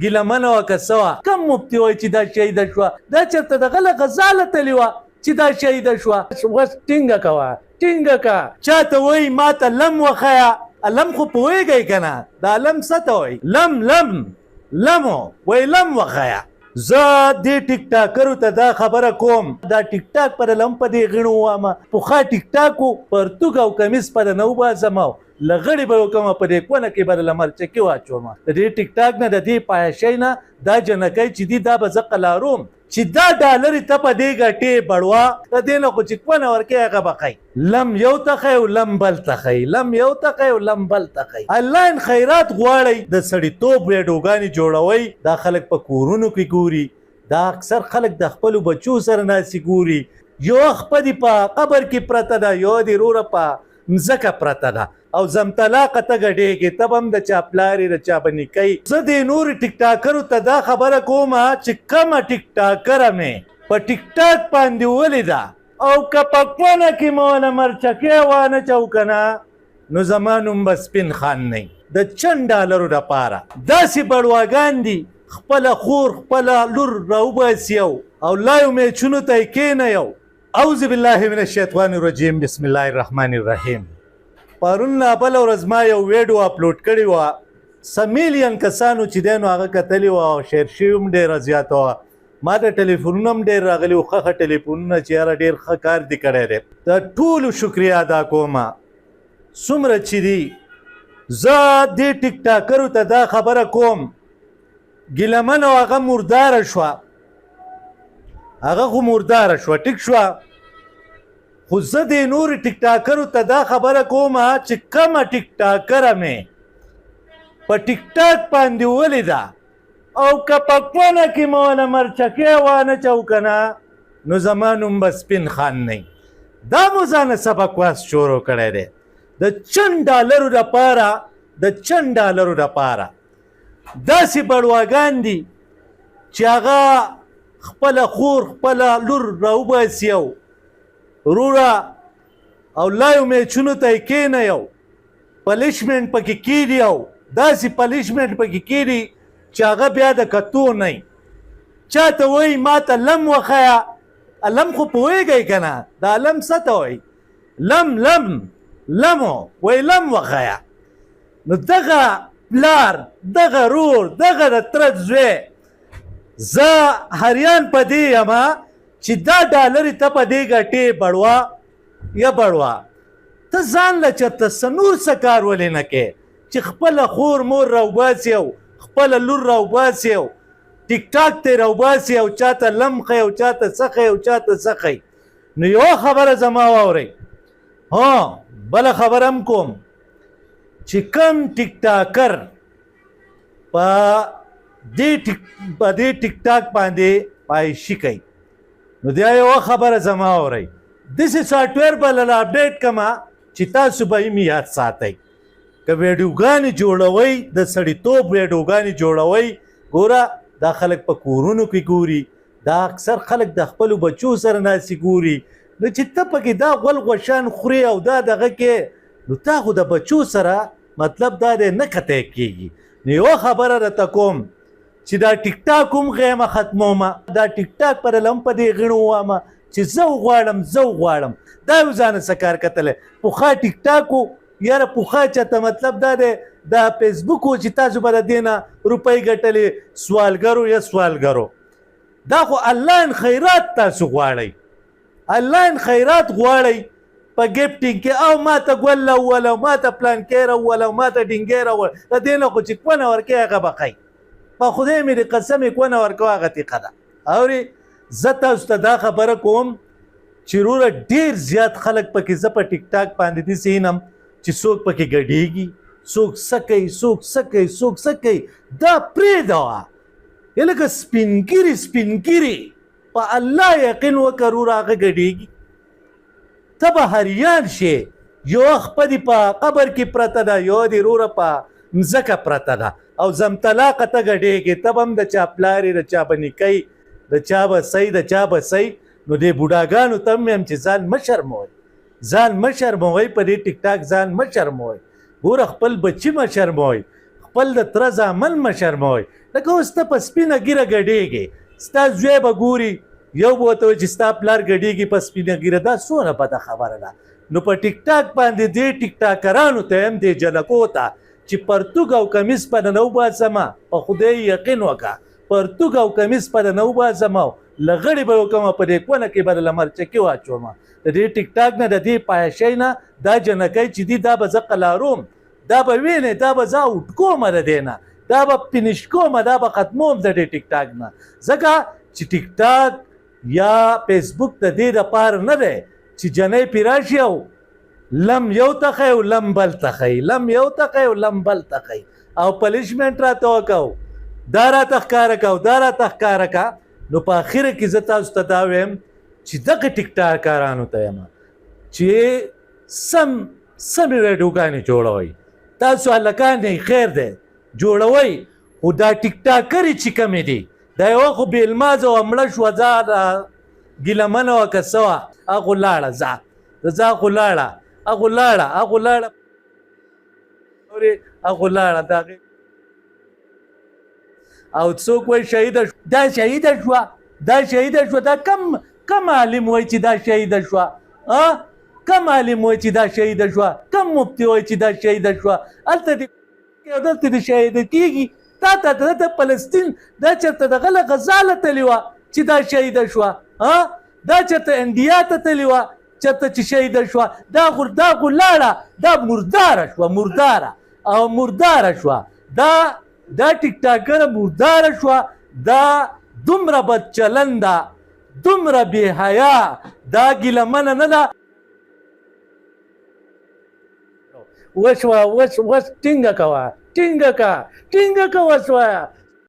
ګیلمنه وه که څه وه کم مفتي وایي چې دا شهیده شوه دا چېرته دغه له غزاله تللې وه چې دا شهیده شوه اوس ټینګه کوه ټینګه که چاته وایي ما ته لم وښیه لم خو پوهېږئ که نه دا لم څه ته وایي لمو وایي لم وښیه زه دې ټیک ټاکرو ته دا خبره کوم دا ټیک ټاک پر لم په دې غڼو ووامه پخوا ټیک ټاک و پرتوګ او کمیس په د نه وباسم او له غړې به وکړمه په دې کونه کې به له مرچکې واچومه د دې ټیک ټاک نه د دې پایشۍ نه دا جنکۍ چې دي دا به زه قلاروم چې دا ډالرې ته په دې ګټې بړوا د دې نه خو چې کونه ورکوي هغه به ښیي لم یو ته ښیي او لم بل ته ښیي لم یو ته ښیي او لم بل ته ښیي آنلاین خیرات غواړئ د سړیتوب ویډیوګانې جوړوئ دا خلک په کورونو کې ګوري دا اکثر خلک د خپلو بچو سره ناسې ګوري یو خپه دي په قبر کې پرته ده یو دې وروره په مځکه پرته ده او زمطلاقه ته ګډېږې ته به هم د چا پلارې د چا به نیکۍ زه دې نورې ټیک ټاکرو ته دا خبره کومه چې کمه ټیک ټاکره مې په ټیک ټاک باندې ولیده او که په کونه کې مې ونه مرچکې وانهچو که نه نو زما نوم به سپین خان نه د چند ډالرو دپاره داسې بړواګان دي خپله خور خپله لور راوباسي او لایو میچونو ته یې کښېنئ اعوذ بالله من الشیطان الرجیم بسم الله الرحمن الرحیم پرون بله ورځ ما یو ویډیو اپلوډ کړې وه څه میلیون کسانو چې دی نو هغه کتلې وه او شیر شوي هم ډېره زیاته وه ما ته ټلیفونونه هم ډېر راغلي وو ښه ټلیفونونه چې یاره ډېر ښه کار دې کړی دی د ټولو شکریه ادا کومه څومره چې دي زه دې ټیک ټاکرو ته دا خبره کوم ګیلمن او هغه مرداره شوه هغه خو مرداره شوه ټیک شوه خو زه دې نورې ټیک ټاکرو ته دا خبره کومه چې کمه ټیک ټاکره مې په ټیک ټاک باندې ولیده او که په کونه کې مې ونه مرچکې وانهچو که نه نو زما نوم به سپین خان نه دا مو ځانه سبق واس شروع کړی دی د چند ډالرو دپاره د چند ډالرو دپاره داسې بړواګان دي چې هغه خپله خور خپله لور راوباسي او وروره او لایو میچونو ته یې کښېنئ پلیشمنټ پکې کېږي او داسې پلیشمنټ پکې کېږي چې هغه بیا د کتو نه چاته وایي ما ته لم وښیه لم خو پوهېږئ که نه دا لم څه ته وایي لمو وایي لم وښیه نو دغه پلار دغه رور دغه د تره زوی زه حریان په دې یمه چې دا ډالرې ته په دې ګټې بړوا یا بړوا ته ځان له چېرته څه نور څه کار ولې نه کوې چې خپله خور مور راوباسي او خپله لور راوباسي او ټیک ټاک ته یې راوباسي او چاته لم ښیي او چاته څه ښیي او چاته څه ښیي نو یوه خبره زما واورئ بله خبره هم کوم چې کم ټیک ټاکر په دې ټیک ټاک باندې پایشي کوي نو دا یوه خبره زما اورئ داسې سافټویر به له اپډیټ کړمه چې تاسو به یې یاد ساتئ که ویډیوګانې جوړوئ د سړیتوب ویډیوګانې جوړوئ ګوره دا خلک په کورونو کې ګوري دا اکثر خلک د خپلو بچو سره ناسې ګوري نو چې ته پکې دا غول غوښان خورې او دا دغه کې نو تا خو د بچو سره مطلب دا دی نه کتی کېږي نو یوه خبره راته کوم چې دا ټیک ټاک هم غیمه ختمومه دا ټیک ټاک پر لم په دې غڼو ووامه چې زه وغواړم دا یو ځانه څه کار کتلی پخوا ټیک ټاک و یاره پخوا چاته مطلب دا دی دا فیسبوک و چې تاسو به د دې نه روپۍ ګټلې سوالګرو یا سوالګرو دا خو آنلاین خیرات تاسو غواړئ آنلاین خیرات غواړئ په ګفټینګ کې او ما ته ګل راووله او ما ته پلانکۍ راووله او ما ته ډینګۍ راووله د دې نه خو چې کونه ورکوي هغه به ښیي په خدای مې د قسم یې کونه ورکوه هغه تیقه ده اورې زه تاسو ته دا خبره کوم چې وروره ډېر زیات خلک پکې زه په ټیک ټاک باندې داسې وینم چې څوک پکې ګډېږي څوک څه کوي څوک څه کوي دا پرېږده لکه سپینګیري په الله یقین وکړه وروره هغه ګډېږي ته به حریان شې یو خپه دي په قبر کې پرته ده یو دې وروره په مځکه پرته ده او زمطلاقه ته ګډېږې ته به هم د چا پلارې د چا به نیکۍ د چا به صحیح نو دې بوډاګانو ته هم یم چې ځان مه شرموئ په دې ټیک ټاک ځان مه شرموئ ګوره خپل بچي مه شرموئ خپل د تره زامن مه شرموئ. لکه اوس ته په سپینه ږیره ګډېږې، ستا زوی به ګوري، یو به ورته وایي چې ستا پلار ګډېږي په سپینه ږیره. دا څونه بده خبره ده. نو په ټیک ټاک باندې دې ټیک ټاکرانو ته هم دې جلکو ته چې پرتوګ او کمیس په دننه وباسمه، په خدای یقین وکړه، پرتوګ او کمیس په دننه وباسمه، لغړې به وکړمه، په دې کونه کې به د لمرچکې واچومه. د دې ټیک ټاک نه، د دې پایشۍ نه دا جنکۍ چې دي دا به زه قلاروم، دا به وینې، دا به زه اوټ کومه د دې نه، دا به فینش کومه، دا به ختموم د دې ټیک ټاک نه. ځکه چې ټیک ټاک یا فیسبوک د دې دپاره نه دی چې جنۍ پې راشي او لم یو ته ښی او لم بل ته ښی، لم یو ته ښی او لم بل ته ښی، او پنشمنټ راته وکړو، دا راته ښکاره که او دا راته ښکاره که. نو په اخره کې زه تاسو ته دا ویم چې دغه ټیک ټاکرانو ته یم چې سمې ویډیوګانې جوړوئ. تاسو هلکان یې خیر دی جوړوئ، خو دا ټیک ټاکرې چې کمې دي دا یوه خو بې المازه وه، مړه شوه، ځه ګیلمنه وه که څه وه، هغو لاړه، ځه خو لاړه، هغو لاړه، هغو لاړه، هغو لاړه. د هغې او څوک وایي شهیده شوه، دا شهیده شوه، دا شهیده شوه، دا کم عالم وایي چې دا شهیده شوه؟ کم عالم وایي چې دا شهیده شوه؟ کم مفتي وایي چې دا شهیده شوه؟ هلته دې دلته دې شهیده کېږي. تا ته د فلسطین دا چېرته دغه له غزا له تللې وه چې دا شهیده شوه؟ دا چېرته انډیا ته تللې وه چېرته چې شهیده شوه؟ دا خو لاړه، دا مرداره شوه، مرداره او مرداره شوه. دا ټیک ټاکره مرداره شوه. دا دومره بد چلنده، دومره بې حیا، دا ګیلمنه نه ده. وشوه ټینګه کوه، ټینګه که وسوه